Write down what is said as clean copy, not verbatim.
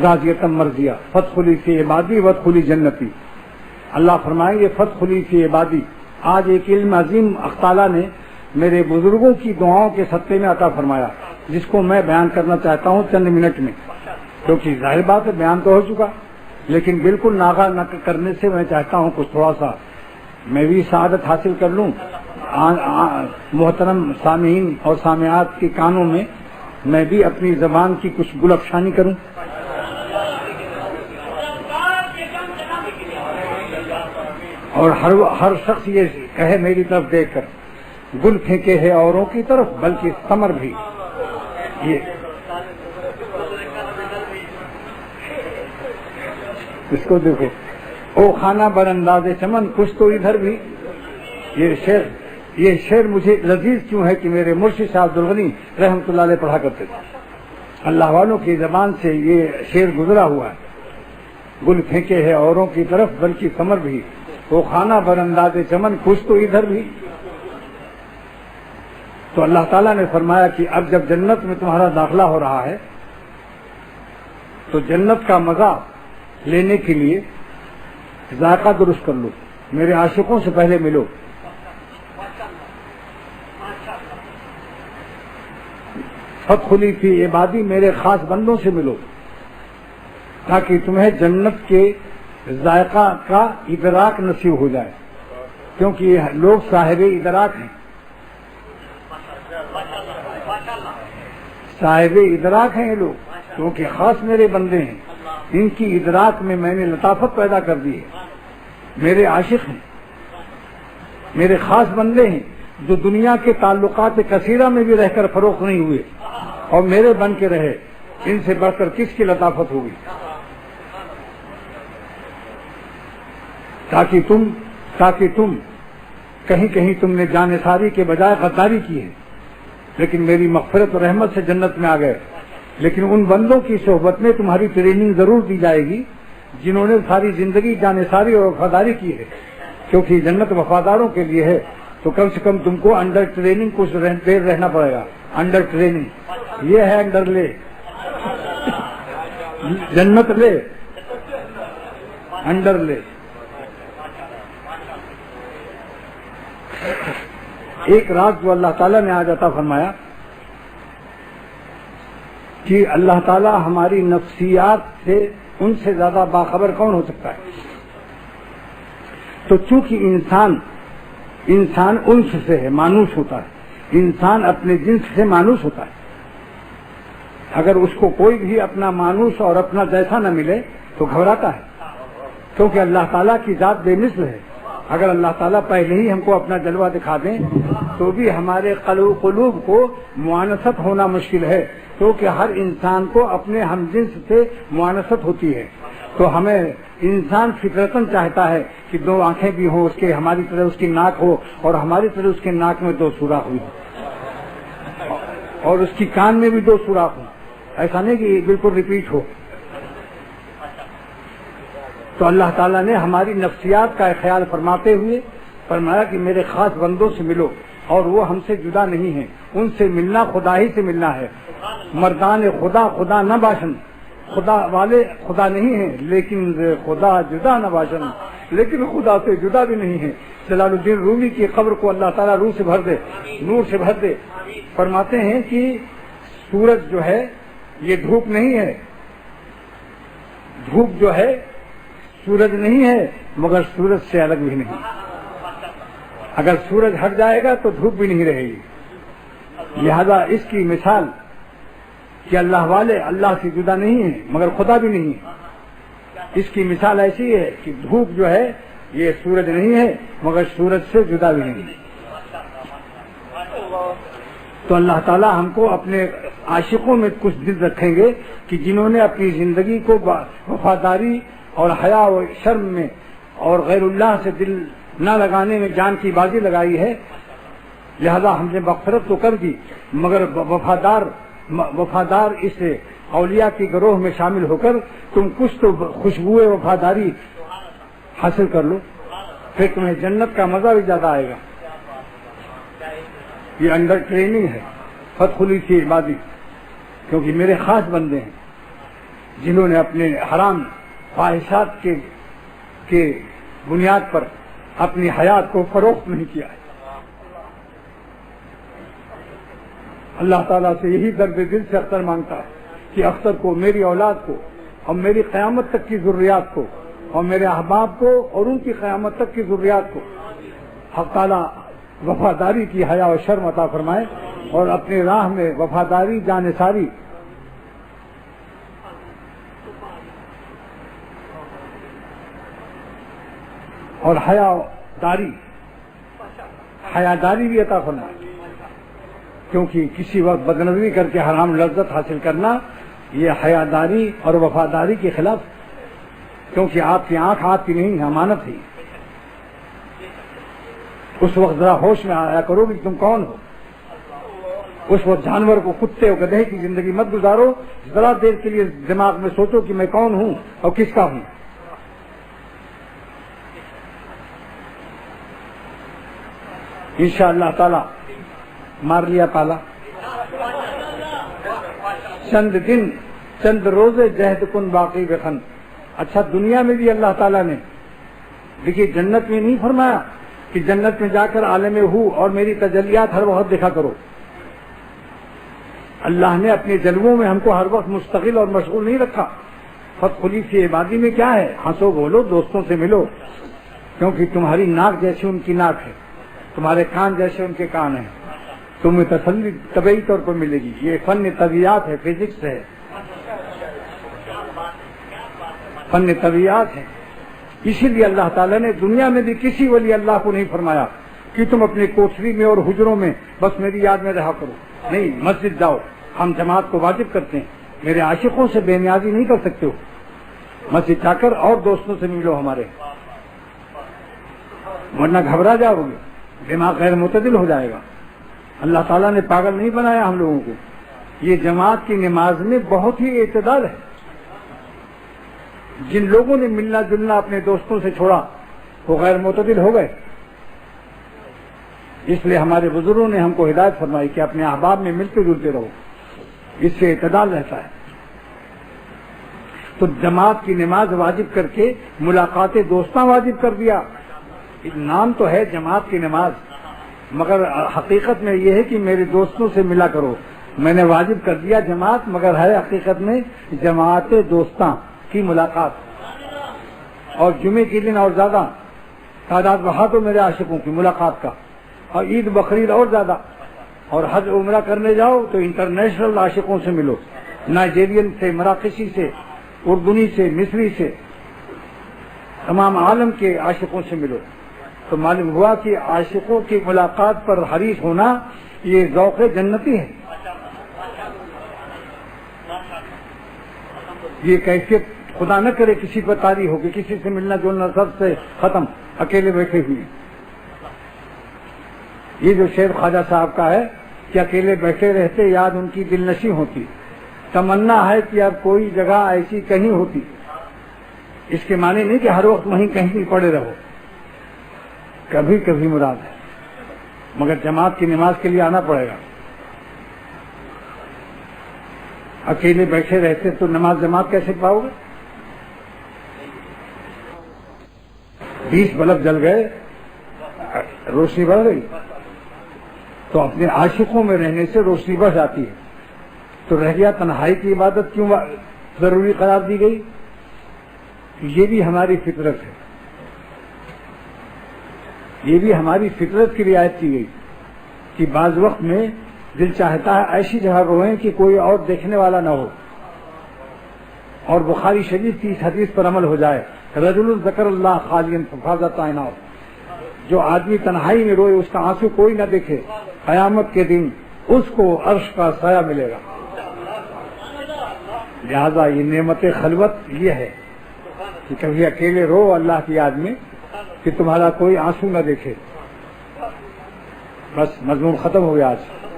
راضیۃ مرضیہ فادخلی فی عبادی وادخلی جنتی. اللہ فرمائیں گے فادخلی فی عبادی. آج ایک علم عظیم اللہ تعالیٰ نے میرے بزرگوں کی دعاؤں کے صدقے میں عطا فرمایا، جس کو میں بیان کرنا چاہتا ہوں چند منٹ میں، کیونکہ ظاہر بات ہے بیان تو ہو چکا، لیکن بالکل ناغہ نہ کرنے سے میں چاہتا ہوں کچھ تھوڑا سا میں بھی سعادت حاصل کر لوں، محترم سامعین اور سامعات کے کانوں میں بھی اپنی زبان کی کچھ گل افشانی کروں. اور ہر شخص یہ کہے میری طرف دیکھ کر، گل پھینکے ہے اوروں کی طرف بلکہ ثمر بھی. یہ اس کو دیکھو، او خانہ بر انداز چمن کچھ تو ادھر بھی. یہ شعر مجھے لذیذ کیوں ہے کہ میرے مرشد شاہ عبدالغنی رحمۃ اللہ علیہ پڑھا کرتے تھے. اللہ والوں کی زبان سے یہ شعر گزرا ہوا ہے، گل پھینکے ہے اوروں کی طرف بلکہ ثمر بھی، وہ خانہ بر انداز چمن کچھ تو ادھر بھی. تو اللہ تعالیٰ نے فرمایا کہ اب جب جنت میں تمہارا داخلہ ہو رہا ہے تو جنت کا مزہ لینے کے لیے ذائقہ درست کر لو، میرے عاشقوں سے پہلے ملو. فادخلی فی عبادی، میرے خاص بندوں سے ملو تاکہ تمہیں جنت کے ذائقہ کا ادراک نصیب ہو جائے، کیونکہ یہ لوگ صاحب ادراک ہیں، صاحب ادراک ہیں یہ لوگ، کیونکہ خاص میرے بندے ہیں. ان کی ادراک میں نے لطافت پیدا کر دی ہے. میرے عاشق ہیں، میرے خاص بندے ہیں جو دنیا کے تعلقات کثیرہ میں بھی رہ کر فروخت نہیں ہوئے اور میرے بن کے رہے. ان سے بڑھ کر کس کی لطافت ہوگی؟ تاکہ تم کہیں تم نے جانثاری کے بجائے غداری کی ہے، لیکن میری مغفرت و رحمت سے جنت میں آ گئے. لیکن ان بندوں کی صحبت میں تمہاری ٹریننگ ضرور دی جائے گی جنہوں نے ساری زندگی جانثاری اور وفاداری کی ہے، کیونکہ جنت وفاداروں کے لیے ہے. تو کم سے کم تم کو انڈر ٹریننگ کچھ دیر رہنا پڑے گا. انڈر ٹریننگ یہ ہے، انڈر لے جنت لے، انڈر لے. ایک راز جو اللہ تعالیٰ نے آج عطا فرمایا کہ اللہ تعالیٰ ہماری نفسیات سے ان سے زیادہ باخبر کون ہو سکتا ہے. تو چونکہ انسان انس سے ہے، مانوس ہوتا ہے، انسان اپنے جنس سے مانوس ہوتا ہے. اگر اس کو کوئی بھی اپنا مانوس اور اپنا جیسا نہ ملے تو گھبراتا ہے، کیونکہ اللہ تعالیٰ کی ذات بے مثل ہے. اگر اللہ تعالیٰ پہلے ہی ہم کو اپنا جلوہ دکھا دیں تو بھی ہمارے قلوب کو معانست ہونا مشکل ہے، کیونکہ ہر انسان کو اپنے ہم جنس سے معانست ہوتی ہے. تو ہمیں انسان فطرتاً چاہتا ہے کہ دو آنکھیں بھی ہوں اس کے، ہماری طرح اس کی ناک ہو اور ہماری طرح اس کے ناک میں دو سوراخ ہوئی اور اس کی کان میں بھی دو سوراخ ہوں. ایسا نہیں کہ بالکل ریپیٹ ہو. تو اللہ تعالیٰ نے ہماری نفسیات کا خیال فرماتے ہوئے فرمایا کہ میرے خاص بندوں سے ملو، اور وہ ہم سے جدا نہیں ہیں. ان سے ملنا خدا ہی سے ملنا ہے. مردان خدا نہ باشن، خدا والے خدا نہیں ہیں لیکن خدا جدا نہ باشن، لیکن خدا سے جدا بھی نہیں ہے. جلال الدین رومی کی قبر کو اللہ تعالیٰ روح سے بھر دے، نور سے بھر دے. فرماتے ہیں کہ سورج جو ہے یہ دھوپ نہیں ہے، دھوپ جو ہے سورج نہیں ہے، مگر سورج سے الگ بھی نہیں. اگر سورج ہٹ جائے گا تو دھوپ بھی نہیں رہے گی. لہذا اس کی مثال کہ اللہ والے اللہ سے جدا نہیں ہیں مگر خدا بھی نہیں ہے، اس کی مثال ایسی ہے کہ دھوپ جو ہے یہ سورج نہیں ہے مگر سورج سے جدا بھی نہیں ہے. تو اللہ تعالیٰ ہم کو اپنے عاشقوں میں کچھ دل رکھیں گے کہ جنہوں نے اپنی زندگی کو وفاداری اور حیا و شرم میں اور غیر اللہ سے دل نہ لگانے میں جان کی بازی لگائی ہے. لہذا ہم نے مغفرت تو کر دی مگر وفادار اس اولیاء کی گروہ میں شامل ہو کر تم کچھ تو خوشبوئے وفاداری حاصل کر لو، پھر تمہیں جنت کا مزہ بھی زیادہ آئے گا. یہ انڈر ٹریننگ ہے. فادخلی فی عبادی، کیونکہ میرے خاص بندے ہیں. جنہوں نے اپنے حرام خواہشات کے بنیاد پر اپنی حیات کو فروخت نہیں کیا ہے۔ اللہ تعالیٰ سے یہی درد دل سے اختر مانگتا ہے کہ اختر کو، میری اولاد کو اور میری قیامت تک کی ذریات کو اور میرے احباب کو اور ان کی قیامت تک کی ذریات کو حق تعالیٰ وفاداری کی حیا و شرم عطا فرمائے اور اپنی راہ میں وفاداری، جانثاری اور حیاداری بھی عطا فرمائے، کیونکہ کسی وقت بدنظری کر کے حرام لذت حاصل کرنا یہ حیاداری اور وفاداری کے خلاف، کیونکہ آپ کی آنکھ آپ کی نہیں امانت ہے۔ اس وقت ذرا ہوش میں آیا کرو کہ تم کون ہو۔ اس وقت جانور کو، کتے اور گدھے کی زندگی مت گزارو، ذرا دیر کے لیے دماغ میں سوچو کہ میں کون ہوں اور کس کا ہوں۔ انشاءاللہ تعالی مار لیا پالا، چند دن چند روزے جہد کن باقی بخن۔ اچھا دنیا میں بھی اللہ تعالیٰ نے، دیکھیے جنت میں نہیں فرمایا کہ جنت میں جا کر عالم ہوں اور میری تجلیات ہر وقت دیکھا کرو۔ اللہ نے اپنے جلووں میں ہم کو ہر وقت مشتغل اور مشغول نہیں رکھا۔ فتح فی عبادی میں کیا ہے؟ ہنسو بولو، دوستوں سے ملو، کیونکہ تمہاری ناک جیسی ان کی ناک ہے، تمہارے کان جیسے ان کے کان ہیں، تمہیں تسلی طبعی طور پر ملے گی۔ یہ فن طبیعت ہے، فزکس ہے، فن طبیعت ہے۔ اسی لیے اللہ تعالیٰ نے دنیا میں بھی کسی ولی اللہ کو نہیں فرمایا کہ تم اپنی کوٹری میں اور حجروں میں بس میری یاد میں رہا کرو، نہیں، مسجد جاؤ۔ ہم جماعت کو واجب کرتے ہیں، میرے عاشقوں سے بے نیازی نہیں کر سکتے ہو، مسجد جا کر اور دوستوں سے ملو ہمارے، ورنہ گھبرا جاؤ گے، دماغ غیر معتدل ہو جائے گا۔ اللہ تعالیٰ نے پاگل نہیں بنایا ہم لوگوں کو۔ یہ جماعت کی نماز میں بہت ہی اعتدال ہے۔ جن لوگوں نے ملنا جلنا اپنے دوستوں سے چھوڑا وہ غیر معتدل ہو گئے۔ اس لیے ہمارے بزرگوں نے ہم کو ہدایت فرمائی کہ اپنے احباب میں ملتے جلتے رہو، اس سے اعتدال رہتا ہے۔ تو جماعت کی نماز واجب کر کے ملاقات دوستاں واجب کر دیا۔ نام تو ہے جماعت کی نماز، مگر حقیقت میں یہ ہے کہ میرے دوستوں سے ملا کرو۔ میں نے واجب کر دیا جماعت، مگر ہے حقیقت میں جماعت دوستاں کی ملاقات۔ اور جمعے کے دن اور زیادہ تعداد بڑھا تو میرے عاشقوں کی ملاقات کا، اور عید بقرعید اور زیادہ، اور حج عمرہ کرنے جاؤ تو انٹرنیشنل عاشقوں سے ملو، نائجیرین سے، مراکشی سے، اردنی سے، مصری سے، تمام عالم کے عاشقوں سے ملو۔ تو معلوم ہوا کہ عاشقوں کی ملاقات پر حریص ہونا یہ ذوق جنتی ہے۔ یہ کیفیت خدا نہ کرے کسی پر طاری ہوگی، کسی سے ملنا جلنا سب سے ختم، اکیلے بیٹھے ہوئے۔ یہ جو شعر خواجہ صاحب کا ہے کہ اکیلے بیٹھے رہتے یاد ان کی دل نشی ہوتی، تمنا ہے کہ اب کوئی جگہ ایسی کہیں ہوتی۔ اس کے معنی نہیں کہ ہر وقت وہیں کہیں بھی پڑے رہو، کبھی کبھی مراد ہے، مگر جماعت کی نماز کے لیے آنا پڑے گا۔ اکیلے بیٹھے رہتے تو نماز جماعت کیسے پاؤ گے؟ 20 بلب جل گئے، روشنی بڑھ گئی، تو اپنے عاشقوں میں رہنے سے روشنی بڑھ جاتی ہے۔ تو رہ گیا تنہائی کی عبادت کیوں ضروری قرار دی گئی؟ یہ بھی ہماری فطرت ہے، یہ بھی ہماری فطرت کی رعایت کی گئی کہ بعض وقت میں دل چاہتا ہے ایسی جگہ روئیں کہ کوئی اور دیکھنے والا نہ ہو، اور بخاری شریف کی اس حدیث پر عمل ہو جائے، رجل ذکر اللہ خالیا ففاضت عیناہ، جو آدمی تنہائی میں روئے اس کا آنسو کوئی نہ دیکھے، قیامت کے دن اس کو عرش کا سایہ ملے گا۔ لہذا یہ نعمت خلوت یہ ہے کہ کبھی اکیلے رو اللہ کی یاد میں کہ تمہارا کوئی آنسو نہ دیکھے۔ بس مضمون ختم ہو گیا آج۔